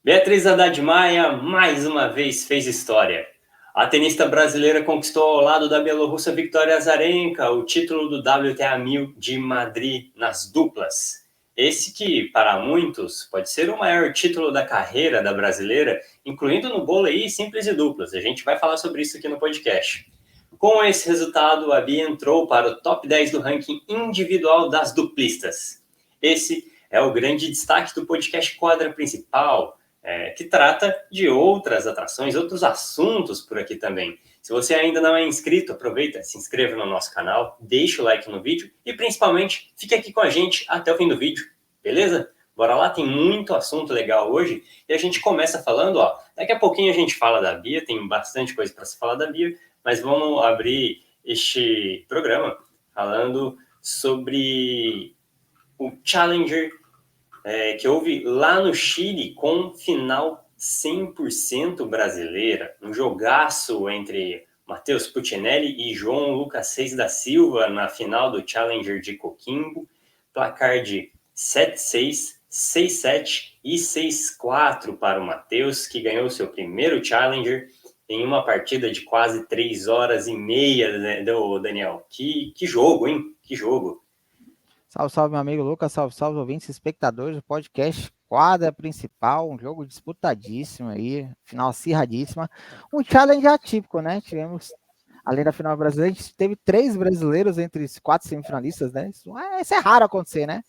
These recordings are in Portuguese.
Beatriz Haddad Maia mais uma vez fez história. A tenista brasileira conquistou ao lado da bielorrussa Victoria Azarenka o título do WTA 1000 de Madrid nas duplas. Esse que, para muitos, pode ser o maior título da carreira da brasileira, incluindo no bolo aí simples e duplas. A gente vai falar sobre isso aqui no podcast. Com esse resultado, a Bia entrou para o top 10 do ranking individual das duplistas. Esse é o grande destaque do podcast Quadra Principal, que trata de outras atrações, outros assuntos por aqui também. Se você ainda não é inscrito, aproveita, se inscreva no nosso canal, deixa o like no vídeo e principalmente fique aqui com a gente até o fim do vídeo, beleza? Bora lá, tem muito assunto legal hoje e a gente começa falando, daqui a pouquinho a gente fala da Bia, tem bastante coisa para se falar da Bia, mas vamos abrir este programa falando sobre o Challenger que houve lá no Chile com final 100% brasileira. Um jogaço entre Matheus Puccinelli e João Lucas Seis da Silva na final do Challenger de Coquimbo. Placar de 7-6, 6-7 e 6-4 para o Matheus, que ganhou seu primeiro Challenger em uma partida de quase 3 horas e meia, né, Daniel? Que jogo, hein? Que jogo. Salve, salve, meu amigo Lucas, salve, salve, ouvintes e espectadores do podcast Quadra Principal, um jogo disputadíssimo aí, final acirradíssima, um challenge atípico, né? Tivemos, além da final brasileira, a gente teve 3 brasileiros entre os 4 semifinalistas, né? Isso é raro acontecer, né?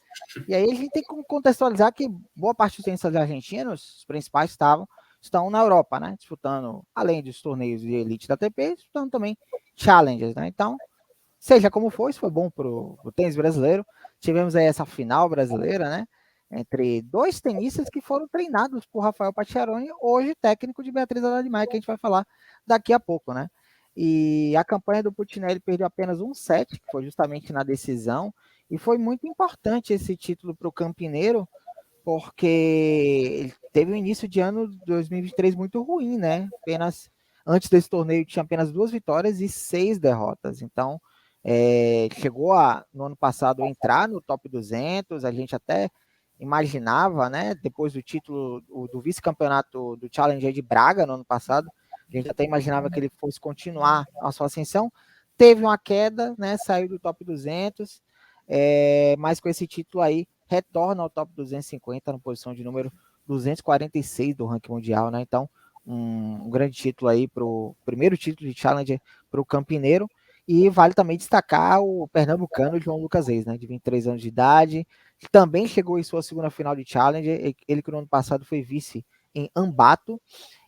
E aí a gente tem que contextualizar que boa parte dos tenistas argentinos, os principais, estão na Europa, né? Disputando, além dos torneios de elite da ATP, disputando também challenges, né? Então, seja como for, isso foi bom para o tênis brasileiro. Tivemos aí essa final brasileira, né? Entre 2 tenistas que foram treinados por Rafael Pacciaroni, hoje técnico de Beatriz Haddad Maia, que a gente vai falar daqui a pouco, né? E a campanha do Puccinelli perdeu apenas um set, que foi justamente na decisão, e foi muito importante esse título para o campineiro, porque ele teve um início de ano 2023 muito ruim, né? Apenas antes desse torneio tinha apenas 2 vitórias e 6 derrotas. Então, chegou no ano passado entrar no top 200, a gente até imaginava, né? Depois do título do vice-campeonato do Challenger de Braga no ano passado, a gente até imaginava que ele fosse continuar a sua ascensão. Teve uma queda, né? Saiu do top 200, mas com esse título aí retorna ao top 250 na posição de número 246 do ranking mundial, né? Então, um grande título aí para o primeiro título de Challenger para o campineiro. E vale também destacar o pernambucano João Lucas Reis, né, de 23 anos de idade, que também chegou em sua segunda final de Challenger. Ele que no ano passado foi vice em Ambato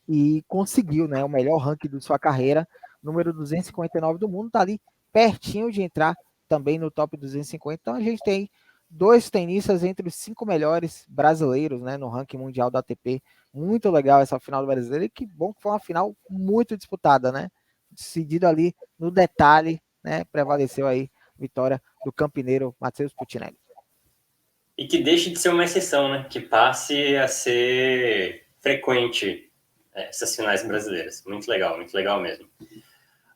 e conseguiu, né, o melhor ranking de sua carreira, número 259 do mundo, tá ali pertinho de entrar também no top 250. Então a gente tem 2 tenistas entre os 5 melhores brasileiros, né, no ranking mundial da ATP. Muito legal essa final do brasileiro, e que bom que foi uma final muito disputada, né? Decidido ali no detalhe, né? Prevaleceu aí a vitória do campineiro Matheus Puccinelli. E que deixe de ser uma exceção, né? Que passe a ser frequente essas finais brasileiras. Muito legal mesmo.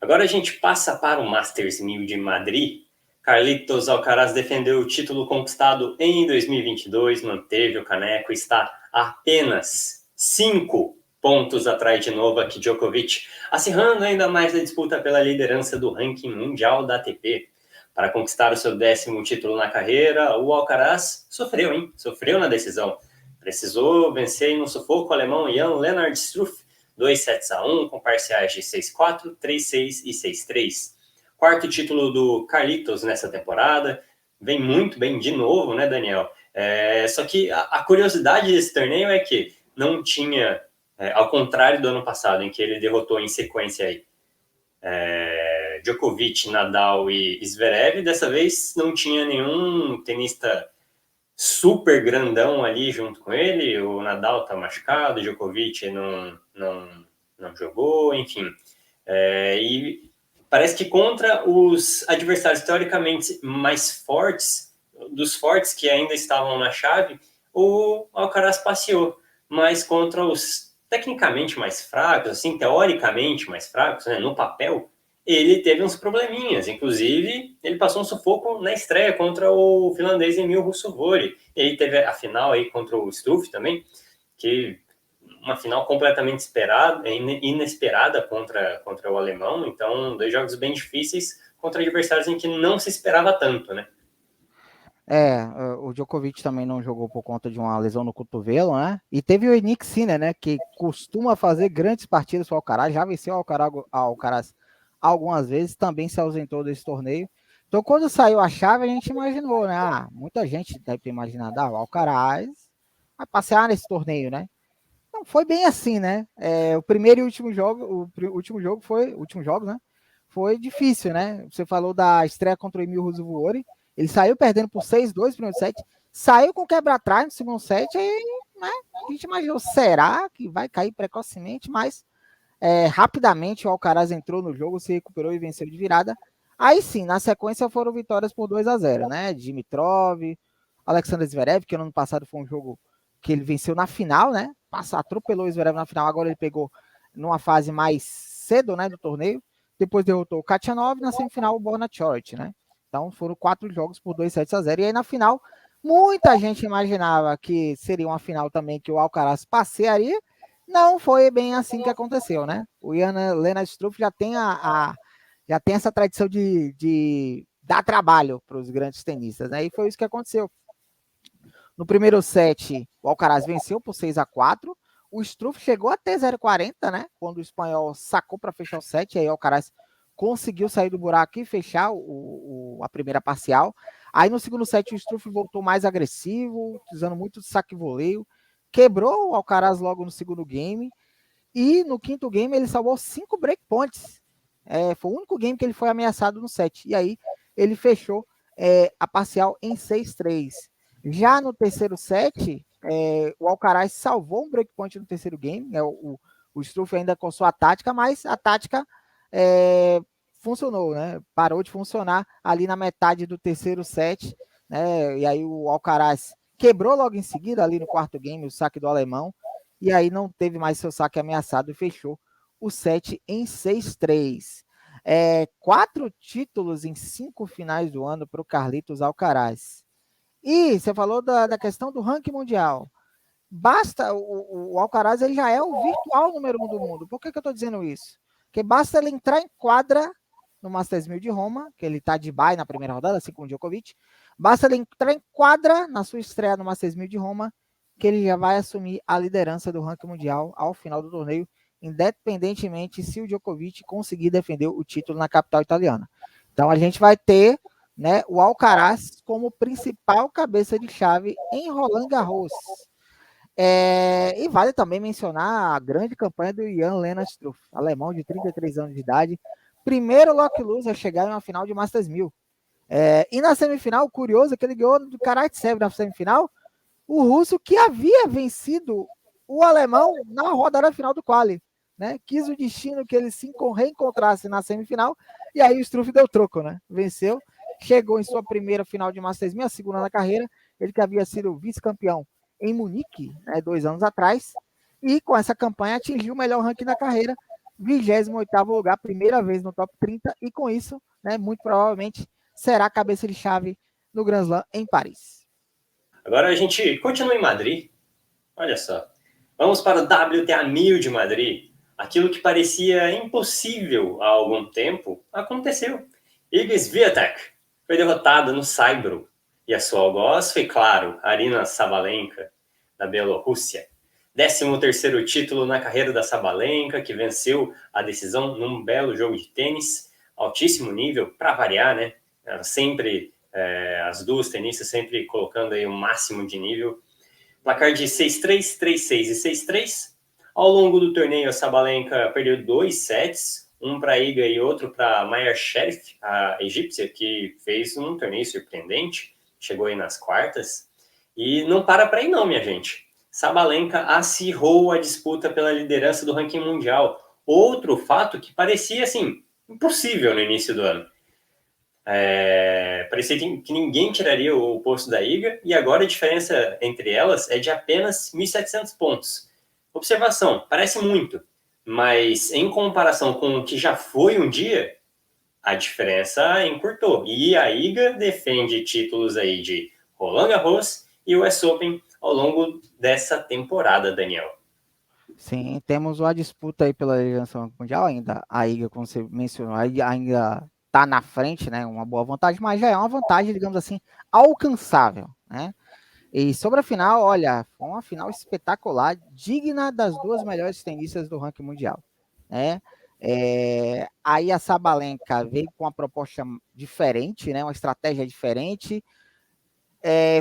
Agora a gente passa para o Masters 1000 de Madrid. Carlitos Alcaraz defendeu o título conquistado em 2022, manteve o caneco e está a apenas 5 pontos atrás de Novak Djokovic, acirrando ainda mais a disputa pela liderança do ranking mundial da ATP. Para conquistar o seu 10º título na carreira, o Alcaraz sofreu, hein? Sofreu na decisão. Precisou vencer no sufoco o alemão Jan-Lennard Struff 2-1, com parciais de 6-4, 3-6 e 6-3. Quarto título do Carlitos nessa temporada. Vem muito bem de novo, né, Daniel? Só que a curiosidade desse torneio é que não tinha, ao contrário do ano passado, em que ele derrotou em sequência aí, Djokovic, Nadal e Zverev, dessa vez não tinha nenhum tenista super grandão ali junto com ele. O Nadal tá machucado, o Djokovic não jogou, enfim. E parece que contra os adversários teoricamente mais fortes, dos fortes que ainda estavam na chave, o Alcaraz passeou. Mas contra os tecnicamente mais fracos, assim, teoricamente mais fracos, né, no papel, ele teve uns probleminhas. Inclusive, ele passou um sufoco na estreia contra o finlandês Emil Ruusuvuori. E aí teve a final aí contra o Struff também, que uma final completamente inesperada contra o alemão, então 2 jogos bem difíceis contra adversários em que não se esperava tanto, né? O Djokovic também não jogou por conta de uma lesão no cotovelo, né? E teve o Jannik Sinner, né? Que costuma fazer grandes partidas para o Alcaraz, já venceu o Alcaraz algumas vezes, também se ausentou desse torneio. Então, quando saiu a chave, a gente imaginou, né? Muita gente deve ter imaginado, o Alcaraz vai passear nesse torneio, né? Não foi bem assim, né? O primeiro e último jogo, último jogo, né? Foi difícil, né? Você falou da estreia contra o Emil Ruusuvuori. Ele saiu perdendo por 6-2 no primeiro set, saiu com quebra-trás no segundo set, aí, né? A gente imaginou, será que vai cair precocemente? Mas rapidamente o Alcaraz entrou no jogo, se recuperou e venceu de virada. Aí sim, na sequência foram vitórias por 2-0, né? Dimitrov, Alexander Zverev, que no ano passado foi um jogo que ele venceu na final, né? Atropelou o Zverev na final, agora ele pegou numa fase mais cedo, né, do torneio. Depois derrotou o Khachanov, na semifinal o Borna Choric, né? Então foram 4 jogos por 2-0. E aí na final, muita gente imaginava que seria uma final também que o Alcaraz passearia. Não foi bem assim que aconteceu, né? O Jan-Lennard Struff já tem já tem essa tradição de dar trabalho para os grandes tenistas, né? E foi isso que aconteceu. No primeiro set, o Alcaraz venceu por 6-4. O Struff chegou até 0,40, né? Quando o espanhol sacou para fechar o set, aí o Alcaraz conseguiu sair do buraco e fechar a primeira parcial. Aí no segundo set, o Struff voltou mais agressivo, usando muito saque e voleio, quebrou o Alcaraz logo no segundo game. E no quinto game, ele salvou 5 breakpoints. Foi o único game que ele foi ameaçado no set. E aí, ele fechou a parcial em 6-3. Já no terceiro set, o Alcaraz salvou um breakpoint no terceiro game. O Struff ainda com sua tática, mas a tática funcionou, né? Parou de funcionar ali na metade do terceiro set, né? E aí o Alcaraz quebrou logo em seguida, ali no quarto game, o saque do alemão. E aí não teve mais seu saque ameaçado e fechou o set em 6-3. 4 títulos em 5 finais do ano para o Carlitos Alcaraz. E você falou da questão do ranking mundial. Basta, o Alcaraz ele já é o virtual número 1 do mundo. Por que eu estou dizendo isso? Porque basta ele entrar em quadra no Masters 1000 de Roma, que ele está de bye na primeira rodada, assim como o Djokovic. Basta ele entrar em quadra na sua estreia no Masters 1000 de Roma, que ele já vai assumir a liderança do ranking mundial ao final do torneio, independentemente se o Djokovic conseguir defender o título na capital italiana. Então a gente vai ter, né, o Alcaraz como principal cabeça de chave em Roland Garros. E vale também mencionar a grande campanha do Jan-Lennard Struff, alemão de 33 anos de idade, primeiro lock-loser a chegar em uma final de Masters 1000. E na semifinal, o curioso é que ele ganhou do Karatsev na semifinal, o russo que havia vencido o alemão na rodada final do quali, né? Quis o destino que ele se reencontrasse na semifinal, e aí o Struff deu troco, né? Venceu, chegou em sua primeira final de Masters 1000, a segunda na carreira, ele que havia sido vice-campeão em Munique, né, 2 anos atrás, e com essa campanha atingiu o melhor ranking da carreira, 28º lugar, primeira vez no top 30, e com isso, né, muito provavelmente será cabeça de chave no Grand Slam em Paris. Agora a gente continua em Madrid. Olha só. Vamos para o WTA 1000 de Madrid. Aquilo que parecia impossível há algum tempo aconteceu. Iga Swiatek foi derrotada no Saibro. E a sua algoz foi, claro, Aryna Sabalenka, da Bielorrússia. 13º título na carreira da Sabalenka, que venceu a decisão num belo jogo de tênis. Altíssimo nível, para variar, né? Ela sempre, as duas tenistas sempre colocando aí o máximo de nível. Placar de 6-3, 3-6 e 6-3. Ao longo do torneio, a Sabalenka perdeu 2 sets, um para a Iga e outro para a Mayar Sherif, a egípcia, que fez um torneio surpreendente, chegou aí nas quartas. E não para aí não, minha gente. Sabalenka acirrou a disputa pela liderança do ranking mundial. Outro fato que parecia, assim, impossível no início do ano. Parecia que ninguém tiraria o posto da Iga, e agora a diferença entre elas é de apenas 1.700 pontos. Observação, parece muito, mas em comparação com o que já foi um dia, a diferença encurtou. E a Iga defende títulos aí de Roland Garros e US Open ao longo dessa temporada, Daniel. Sim, temos uma disputa aí pela liderança mundial ainda. A IGA, como você mencionou, ainda está na frente, né? Uma boa vantagem, mas já é uma vantagem, digamos assim, alcançável, né? E sobre a final, olha, foi uma final espetacular, digna das duas melhores tenistas do ranking mundial, né? Aí a Sabalenka veio com uma proposta diferente, né? Uma estratégia diferente,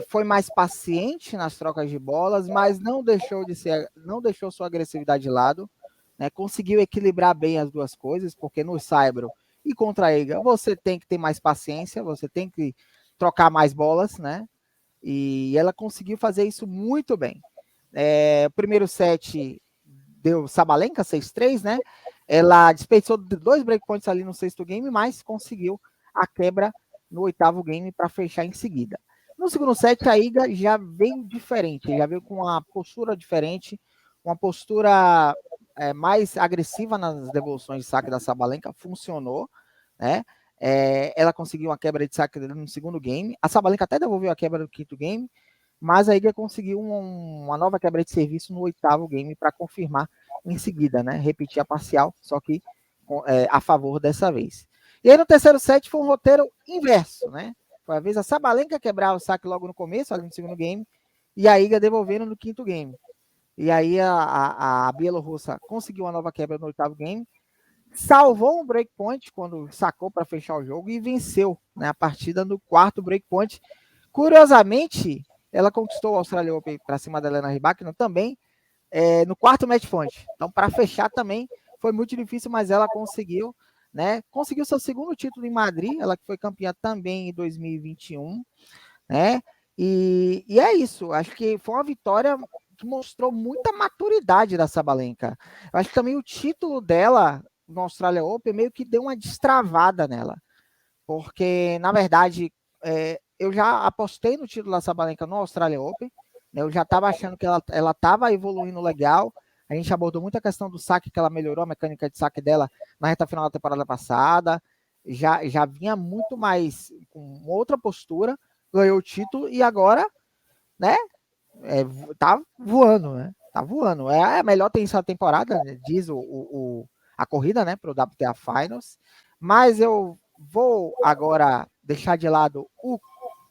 foi mais paciente nas trocas de bolas, mas não deixou sua agressividade de lado, né? Conseguiu equilibrar bem as duas coisas, porque no Saibro e contra a Iga você tem que ter mais paciência, você tem que trocar mais bolas, né? E ela conseguiu fazer isso muito bem. O primeiro set deu Sabalenka 6-3, né? Ela desperdiçou 2 breakpoints ali no sexto game, mas conseguiu a quebra no oitavo game para fechar em seguida. No segundo set, a Iga já veio diferente, já veio com uma postura diferente, uma postura mais agressiva nas devoluções de saque da Sabalenka, funcionou, né? Ela conseguiu uma quebra de saque no segundo game. A Sabalenka até devolveu a quebra do quinto game, mas a Iga conseguiu uma nova quebra de serviço no oitavo game para confirmar em seguida, né? Repetir a parcial, só que a favor dessa vez. E aí no terceiro set foi um roteiro inverso, né? Foi a vez a Sabalenka quebrar o saque logo no começo, ali no segundo game, e a Iga devolvendo no quinto game. E aí a bielorrussa conseguiu uma nova quebra no oitavo game, salvou um breakpoint quando sacou para fechar o jogo e venceu, né, a partida no quarto breakpoint. Curiosamente, ela conquistou o Australian Open para cima da Helena Rybakina também no quarto match point. Então, para fechar também foi muito difícil, mas ela conseguiu, né? Conseguiu seu segundo título em Madrid, ela que foi campeã também em 2021, né? E é isso, acho que foi uma vitória que mostrou muita maturidade da Sabalenka. Eu acho que também o título dela no Australia Open meio que deu uma destravada nela, porque na verdade eu já apostei no título da Sabalenka no Australia Open, né? Eu já estava achando que ela estava evoluindo legal. A gente abordou muita questão do saque, que ela melhorou a mecânica de saque dela na reta final da temporada passada. Já vinha muito mais com outra postura, ganhou o título e agora, né, tá voando, né? Tá voando. É a melhor tenista da temporada, né? Diz a corrida, né, para o WTA Finals. Mas eu vou agora deixar de lado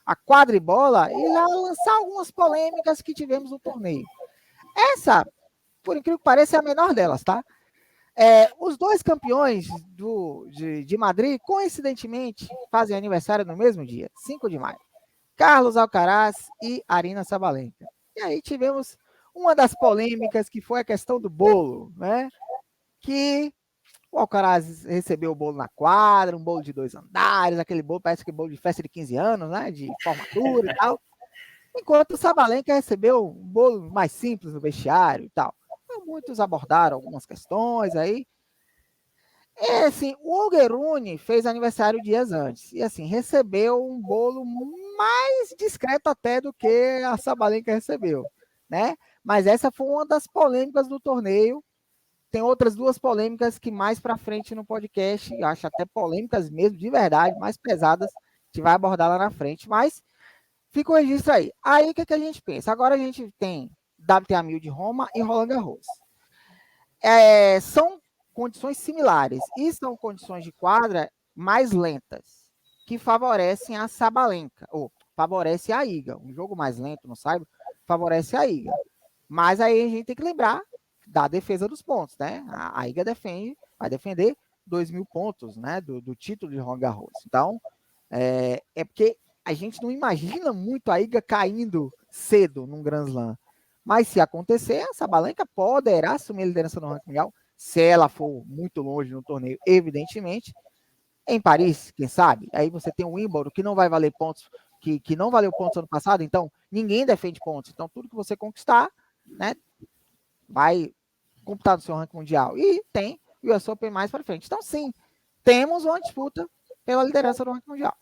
a quadribola e já lançar algumas polêmicas que tivemos no torneio. Essa, por incrível que pareça, é a menor delas, tá? Os dois campeões de Madrid, coincidentemente, fazem aniversário no mesmo dia, 5 de maio. Carlos Alcaraz e Aryna Sabalenka. E aí tivemos uma das polêmicas que foi a questão do bolo, né? Que o Alcaraz recebeu o bolo na quadra, um bolo de 2 andares, aquele bolo, parece que bolo de festa de 15 anos, né? De formatura e tal. Enquanto o Sabalenka recebeu um bolo mais simples no vestiário e tal. Então, muitos abordaram algumas questões aí. Assim, o Olgueruni fez aniversário dias antes. E assim, recebeu um bolo mais discreto até do que a Sabalenka recebeu, né? Mas essa foi uma das polêmicas do torneio. Tem outras duas polêmicas que mais para frente no podcast, acho até polêmicas mesmo, de verdade, mais pesadas, que vai abordar lá na frente. Mas fica o registro aí. Aí o que a gente pensa? Agora a gente tem WTA 1000 de Roma e Roland Garros. São condições similares e são condições de quadra mais lentas, que favorecem a Sabalenka, ou favorece a Iga. Um jogo mais lento, não sabe? Favorece a Iga. Mas aí a gente tem que lembrar da defesa dos pontos, né? A Iga vai defender 2.000 pontos, né? Do título de Roland Garros. Então, porque a gente não imagina muito a Iga caindo cedo num Grand Slam. Mas se acontecer, a Sabalenka poderá assumir a liderança no ranking mundial, se ela for muito longe no torneio, evidentemente. Em Paris, quem sabe? Aí você tem o Wimbledon, que não vai valer pontos, que não valeu pontos ano passado, então ninguém defende pontos. Então tudo que você conquistar, né, vai computar no seu ranking mundial. E tem o US Open mais para frente. Então sim, temos uma disputa pela liderança do ranking mundial.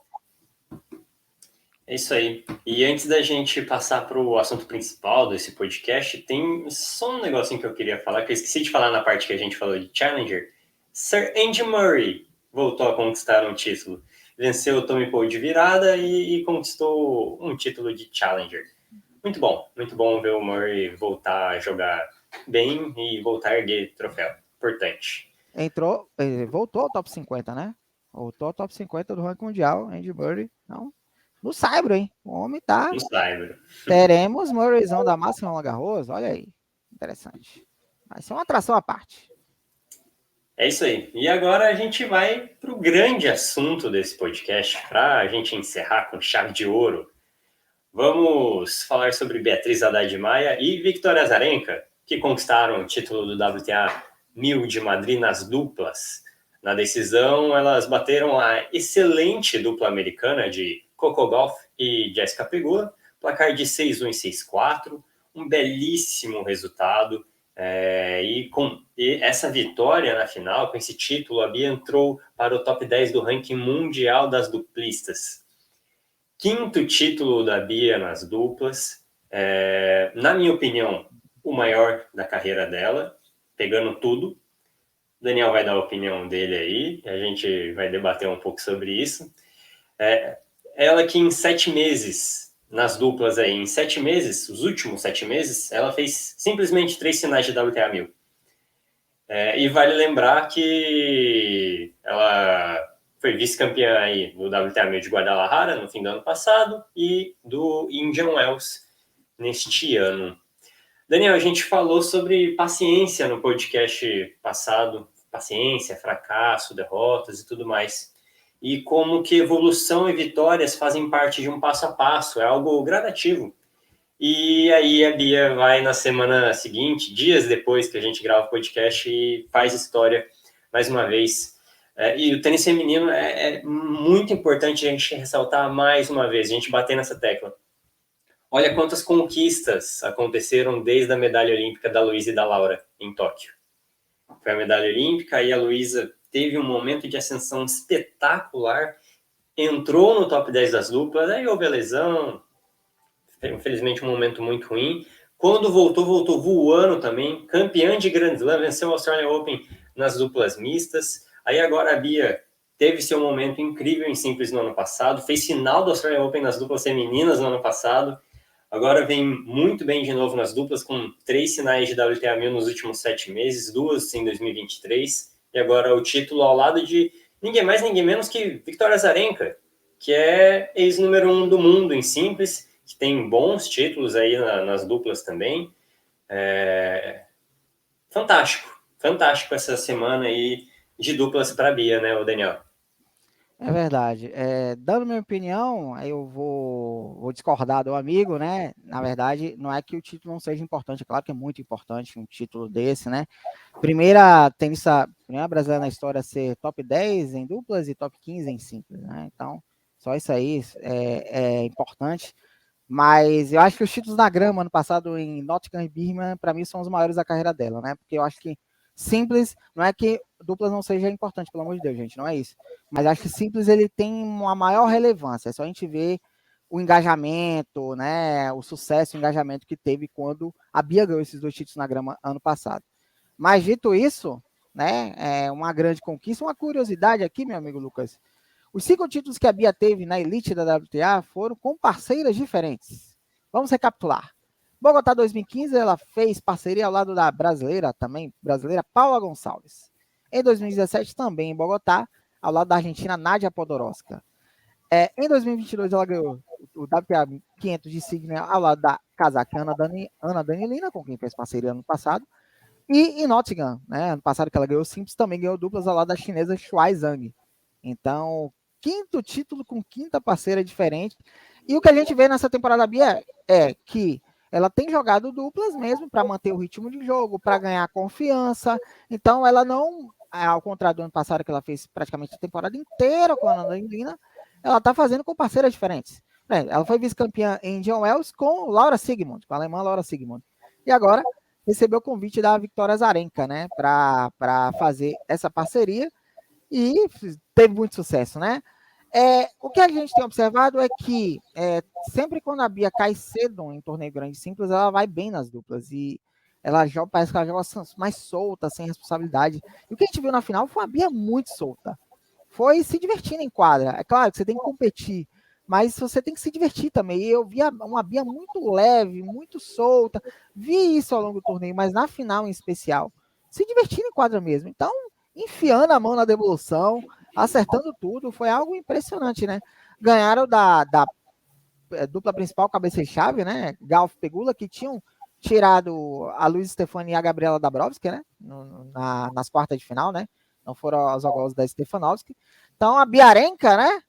É isso aí. E antes da gente passar para o assunto principal desse podcast, tem só um negocinho que eu queria falar, que eu esqueci de falar na parte que a gente falou de Challenger. Sir Andy Murray voltou a conquistar um título. Venceu o Tommy Paul de virada e conquistou um título de Challenger. Muito bom ver o Murray voltar a jogar bem e voltar a erguer troféu. Importante. Voltou ao top 50, né? Voltou ao top 50 do ranking mundial, Andy Murray. Não, no Saibro, hein? O homem tá. No Saibro. Teremos Murrayzão da Massa Roland Garros, olha aí. Interessante. Vai ser uma atração à parte. É isso aí. E agora a gente vai para o grande assunto desse podcast, para a gente encerrar com chave de ouro. Vamos falar sobre Beatriz Haddad Maia e Victoria Azarenka, que conquistaram o título do WTA 1000 de Madrid nas duplas. Na decisão, elas bateram a excelente dupla americana de Coco Gauff e Jessica Pegula, placar de 6-1 e 6-4, um belíssimo resultado. E essa vitória na final, com esse título, a Bia entrou para o top 10 do ranking mundial das duplistas. Quinto título da Bia nas duplas, na minha opinião, o maior da carreira dela, pegando tudo. O Daniel vai dar a opinião dele aí, a gente vai debater um pouco sobre isso. Ela que em 7 meses, nas duplas aí, em 7 meses, os últimos 7 meses, ela fez simplesmente 3 finais de WTA 1000. E vale lembrar que ela foi vice-campeã aí do WTA 1000 de Guadalajara no fim do ano passado e do Indian Wells neste ano. Daniel, a gente falou sobre paciência no podcast passado, paciência, fracasso, derrotas e tudo mais. E como que evolução e vitórias fazem parte de um passo a passo, é algo gradativo. E aí a Bia vai na semana seguinte, dias depois que a gente grava o podcast, e faz história mais uma vez. E o tênis feminino é muito importante a gente ressaltar mais uma vez, a gente bater nessa tecla. Olha quantas conquistas aconteceram desde a medalha olímpica da Luísa e da Laura em Tóquio. Foi a medalha olímpica e a Luísa teve um momento de ascensão espetacular, entrou no top 10 das duplas, aí houve a lesão, infelizmente um momento muito ruim. Quando voltou voando também, campeã de Grand Slam, venceu o Australian Open nas duplas mistas. Aí agora a Bia teve seu momento incrível em simples no ano passado, fez final do Australian Open nas duplas femininas no ano passado, agora vem muito bem de novo nas duplas, com 3 finais de WTA 1000 nos últimos 7 meses, 2 em 2023, e agora o título ao lado de ninguém mais, ninguém menos que Victoria Azarenka, que é ex-número 1 do mundo em simples, que tem bons títulos aí nas duplas também. Fantástico essa semana aí de duplas para a Bia, né, o Daniel? É verdade. Dando minha opinião, eu vou discordar do amigo, né? Na verdade, não é que o título não seja importante, é claro que é muito importante um título desse, né? Primeira brasileira na história a ser top 10 em duplas e top 15 em simples, né? Então, só isso aí é importante. Mas eu acho que os títulos na grama ano passado em Nottingham e Birmingham, para mim, são os maiores da carreira dela, né? Porque eu acho que simples, não é que duplas não seja importante, pelo amor de Deus, gente, não é isso. Mas acho que simples ele tem uma maior relevância. É só a gente ver o engajamento, né? O sucesso e o engajamento que teve quando a Bia ganhou esses 2 títulos na grama ano passado. Mas dito isso, né? É uma grande conquista. Uma curiosidade aqui, meu amigo Lucas. Os 5 títulos que a Bia teve na elite da WTA foram com parceiras diferentes. Vamos recapitular. Bogotá 2015, ela fez parceria ao lado da brasileira Paula Gonçalves. Em 2017, também em Bogotá, ao lado da argentina Nadia Podoroska. Em 2022, ela ganhou o WTA 500 de Sydney ao lado da cazaca Ana Danilina, com quem fez parceria ano passado. E em Nottingham, né, ano passado que ela ganhou simples, também ganhou duplas ao lado da chinesa Shuai Zhang. Então, 5º título com 5ª parceira diferente. E o que a gente vê nessa temporada, Bia, é que ela tem jogado duplas mesmo para manter o ritmo de jogo, para ganhar confiança. Então, ela não, ao contrário do ano passado, que ela fez praticamente a temporada inteira com a Ana Danilina, ela está fazendo com parceiras diferentes. Ela foi vice-campeã em Indian Wells com Laura Siegemund, com a alemã Laura Siegemund. E agora recebeu o convite da Victoria Azarenka, né, para fazer essa parceria. E teve muito sucesso, né? O que a gente tem observado é que sempre quando a Bia cai cedo em torneio grande simples, ela vai bem nas duplas e parece que ela joga mais solta, sem responsabilidade. E o que a gente viu na final foi a Bia muito solta. Foi se divertindo em quadra. É claro que você tem que competir mas você tem que se divertir também. E eu vi uma Bia muito leve, muito solta, vi isso ao longo do torneio, mas na final em especial, se divertindo em quadra mesmo. Então, enfiando a mão na devolução, acertando tudo, foi algo impressionante, né? Ganharam da dupla principal, cabeça e chave, né? Galf Pegula, que tinham tirado a Luiz Stefani e a Gabriela Dabrowski, né? Nas quartas de final, né? Não foram aos gols da Stefanovski. Então a Biarenka, né?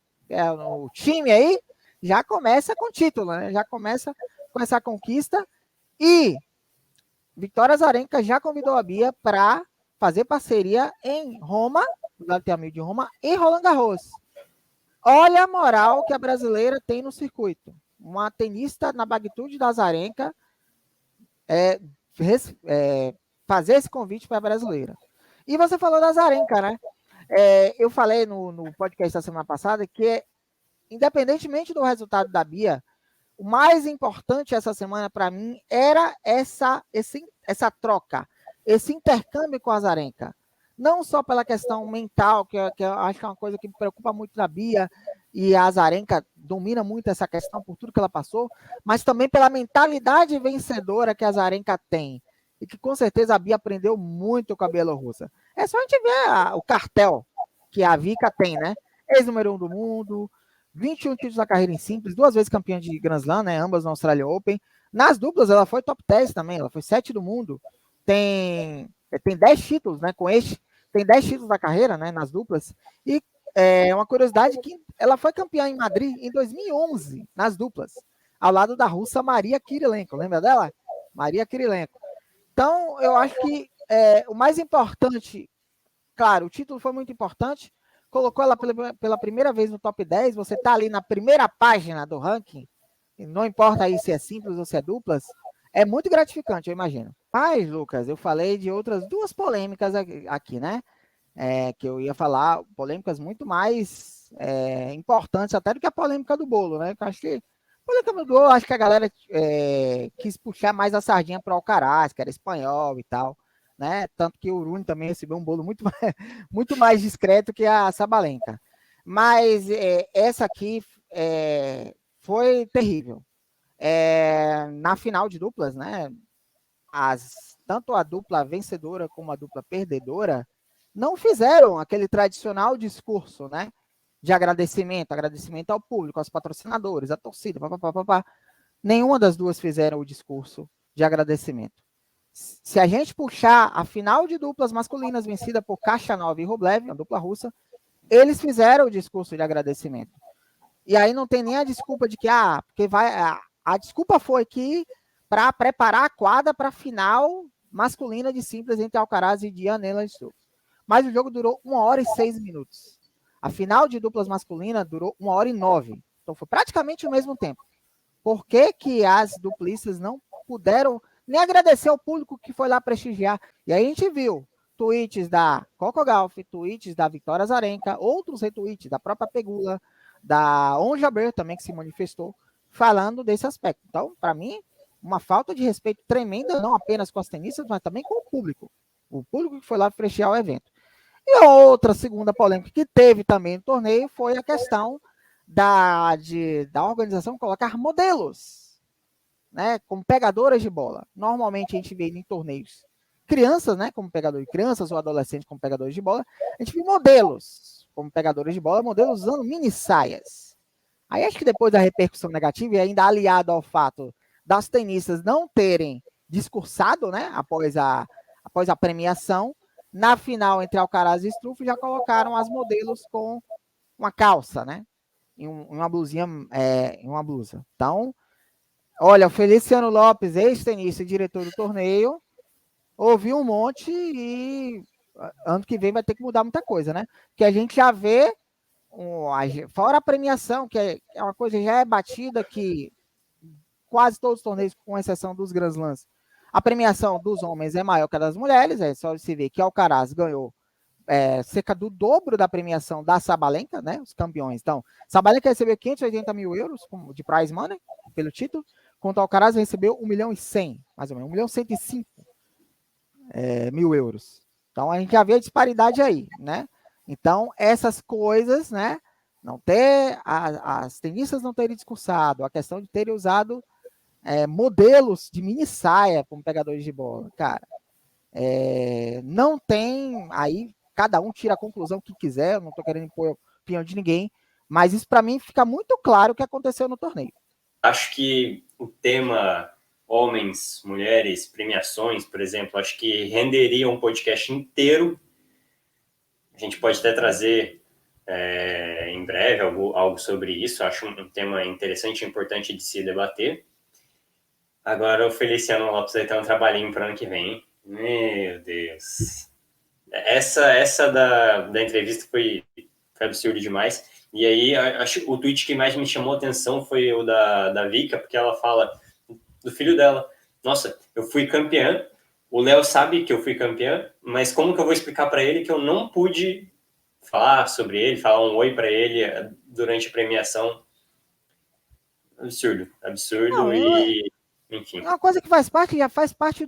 O time aí já começa com título, né? Já começa com essa conquista. E Victoria Azarenka já convidou a Bia para fazer parceria em Roma, no WTA de Roma, e Roland Garros. Olha a moral que a brasileira tem no circuito. Uma tenista na magnitude da Azarenka fazer esse convite para a brasileira. E você falou da Azarenka, né? Eu falei no podcast da semana passada que, independentemente do resultado da Bia, o mais importante essa semana para mim era essa troca, esse intercâmbio com a Azarenka. Não só pela questão mental, que eu acho que é uma coisa que me preocupa muito na Bia, e a Azarenka domina muito essa questão por tudo que ela passou, mas também pela mentalidade vencedora que a Azarenka tem. E que com certeza a Bia aprendeu muito com a Bielorrussa. É só a gente ver o cartel que a Vika tem, né? Ex-número 1 do mundo, 21 títulos na carreira em simples, 2 vezes campeã de Grand Slam, né? Ambas no Australian Open. Nas duplas, ela foi top 10 também, ela foi 7 do mundo. Tem 10 títulos, né? Com este, tem 10 títulos na carreira, né? Nas duplas. E uma curiosidade que ela foi campeã em Madrid em 2011, nas duplas, ao lado da russa Maria Kirilenko. Lembra dela? Maria Kirilenko. Então, eu acho que o mais importante, claro, o título foi muito importante, colocou ela pela primeira vez no top 10, você está ali na primeira página do ranking, não importa aí se é simples ou se é duplas, é muito gratificante, eu imagino. Mas, Lucas, eu falei de outras 2 polêmicas aqui, né? Que eu ia falar, polêmicas muito mais importantes até do que a polêmica do bolo, né? Eu acho que a polêmica do bolo, acho que a galera quis puxar mais a sardinha para o Alcaraz, que era espanhol e tal, né? Tanto que o Rune também recebeu um bolo muito mais discreto que a Sabalenka. Mas essa aqui foi terrível. Na final de duplas, né? Tanto a dupla vencedora como a dupla perdedora não fizeram aquele tradicional discurso, né? De agradecimento ao público, aos patrocinadores, à torcida, papapá. Nenhuma das duas fizeram o discurso de agradecimento. Se a gente puxar a final de duplas masculinas vencida por Khachanov e Rublev, a dupla russa, eles fizeram o discurso de agradecimento. E aí não tem nem a desculpa de que, porque a desculpa foi que para preparar a quadra para a final masculina de simples entre Alcaraz e Jan Lennard. Mas o jogo durou 1 hora e 6 minutos. A final de duplas masculina durou 1 hora e 9. Então foi praticamente o mesmo tempo. Por que as duplistas não puderam nem agradecer ao público que foi lá prestigiar? E aí a gente viu tweets da Coco Gauff, tweets da Victoria Azarenka, outros retweets da própria Pegula, da Ons Jabeur também, que se manifestou, falando desse aspecto. Então, para mim, uma falta de respeito tremenda, não apenas com as tenistas, mas também com o público. O público que foi lá prestigiar o evento. E outra segunda polêmica que teve também no torneio foi a questão da organização colocar modelos, né, como pegadoras de bola. Normalmente a gente vê em torneios crianças, né, como pegadores de crianças ou adolescentes como pegadores de bola. A gente vê modelos como pegadores de bola, modelos usando mini saias. Aí acho que depois da repercussão negativa e ainda aliado ao fato das tenistas não terem discursado, né, após a premiação, na final entre Alcaraz e Struff já colocaram as modelos com uma calça, né? Em uma blusinha, em uma blusa. Então, olha, o Feliciano Lopes, ex-tenista e diretor do torneio, ouviu um monte e ano que vem vai ter que mudar muita coisa, né? Porque a gente já vê, fora a premiação, que é uma coisa já é batida, que quase todos os torneios, com exceção dos Grand Slams, a premiação dos homens é maior que a das mulheres, é só se ver que Alcaraz ganhou cerca do dobro da premiação da Sabalenka, né? Os campeões. Então, Sabalenka recebeu 580 mil euros de prize money pelo título, enquanto Alcaraz recebeu 1 milhão e 100, mais ou menos, 1 milhão e 105 mil euros. Então, a gente já vê a disparidade aí, né? Então, essas coisas, né? Não ter as tenistas não terem discursado, a questão de terem usado modelos de mini saia como pegadores de bola, cara, não tem, aí cada um tira a conclusão que quiser, eu não tô querendo impor a opinião de ninguém, mas isso para mim fica muito claro o que aconteceu no torneio. Acho que o tema homens, mulheres, premiações, por exemplo, acho que renderia um podcast inteiro. A gente pode até trazer em breve algo sobre isso. Acho um tema interessante e importante de se debater. Agora o Feliciano Lopes vai ter um trabalhinho para o ano que vem, hein? Meu Deus. Essa da entrevista foi absurdo demais. E aí, acho o tweet que mais me chamou a atenção foi o da Vika, porque ela fala do filho dela. Nossa, eu fui campeã, o Léo sabe que eu fui campeã, mas como que eu vou explicar para ele que eu não pude falar sobre ele, falar um oi para ele durante a premiação? Absurdo. Não, E, enfim. É uma coisa que já faz parte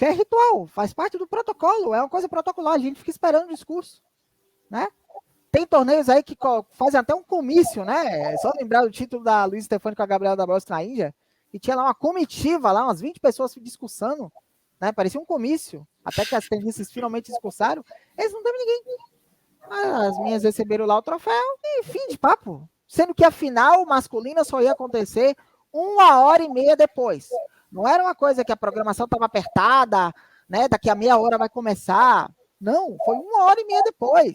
já é ritual, faz parte do protocolo, é uma coisa protocolar, a gente fica esperando o discurso, né? Tem torneios aí que fazem até um comício, né? É só lembrar do título da Luiz Stefani com a Gabriela Dabrowski na Índia, e tinha lá uma comitiva, lá umas 20 pessoas discursando, né? Parecia um comício, até que as tenistas finalmente discursaram. Eles não teve ninguém. As minhas receberam lá o troféu e fim de papo. Sendo que a final masculina só ia acontecer 1h30 depois. Não era uma coisa que a programação estava apertada, né? Daqui a meia hora vai começar. Não, foi 1h30 depois.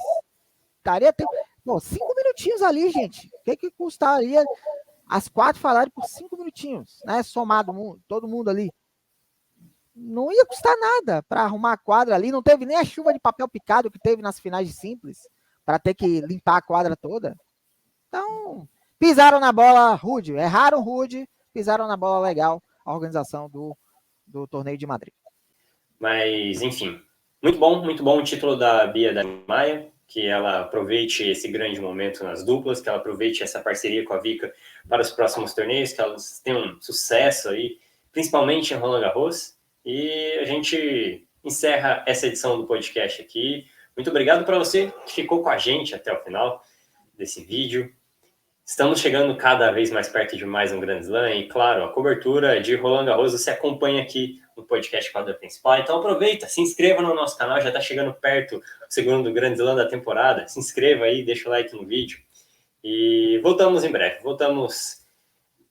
Daria tempo. Pô, 5 minutinhos ali, gente. O que custaria as 4 falarem por 5 minutinhos, né? Somado todo mundo ali. Não ia custar nada para arrumar a quadra ali. Não teve nem a chuva de papel picado que teve nas finais de simples, para ter que limpar a quadra toda. Então, pisaram na bola rude, erraram rude, pisaram na bola legal a organização do torneio de Madrid. Mas, enfim, muito bom o título da Bia da Maia, que ela aproveite esse grande momento nas duplas, que ela aproveite essa parceria com a Vika para os próximos torneios, que elas tenham sucesso aí, principalmente em Roland Garros. E a gente encerra essa edição do podcast aqui. Muito obrigado para você que ficou com a gente até o final desse vídeo. Estamos chegando cada vez mais perto de mais um Grand Slam e, claro, a cobertura de Roland Garros você acompanha aqui no podcast Quadra Principal. Então aproveita, se inscreva no nosso canal, já está chegando perto o segundo Grand Slam da temporada. Se inscreva aí, deixa o like no vídeo. E voltamos em breve. Voltamos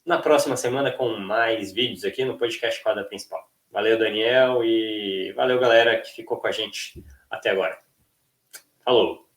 na próxima semana com mais vídeos aqui no podcast Quadra Principal. Valeu, Daniel, e valeu, galera, que ficou com a gente até agora. Falou!